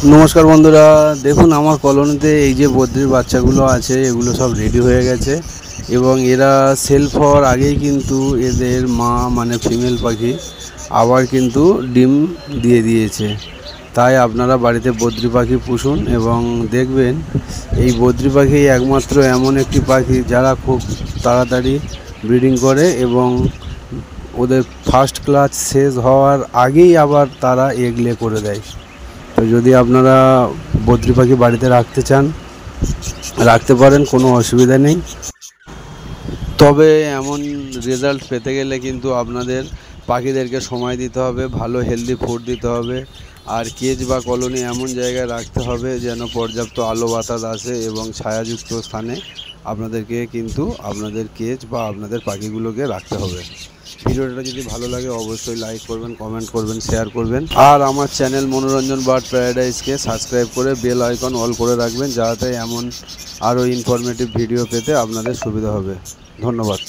নমস্কার বন্ধুরা, দেখুন আমার কলোনিতে এই যে বদ্রির বাচ্চাগুলো আছে এগুলো সব রেডি হয়ে গেছে এবং এরা সেলফ হওয়ার আগেই কিন্তু এদের মা মানে ফিমেল পাখি আবার কিন্তু ডিম দিয়ে দিয়েছে। তাই আপনারা বাড়িতে বদ্রি পাখি পুষুন এবং দেখবেন এই বদ্রি পাখি একমাত্র এমন একটি পাখি যারা খুব তাড়াতাড়ি ব্রিডিং করে এবং ওদের ফার্স্ট ক্লাস শেষ হওয়ার আগেই আবার তারা এগ লে করে দেয়। তো যদি আপনারা বদ্রি পাখি বাড়িতে রাখতে চান রাখতে পারেন, কোনো অসুবিধা নেই। তবে এমন রেজাল্ট পেতে গেলে কিন্তু আপনাদের পাখিদেরকে সময় দিতে হবে, ভালো হেলদি ফুড দিতে হবে, আর কেজ বা কলোনি এমন জায়গায় রাখতে হবে যেন পর্যাপ্ত আলো বাতাস আসে এবং ছায়াযুক্ত স্থানে আপনাদেরকে কিন্তু আপনাদের কেজ বা আপনাদের পাখিগুলোকে রাখতে হবে। ভিডিওটা যদি ভালো লাগে অবশ্যই লাইক করবেন, কমেন্ট করবেন, শেয়ার করবেন, আর আমার চ্যানেল মনোরঞ্জন বার্ড প্যারাডাইসকে সাবস্ক্রাইব করে বেল আইকন অল করে রাখবেন, যাতে এমন আরও ইনফরমেটিভ ভিডিও পেতে আপনাদের সুবিধা হবে। ধন্যবাদ।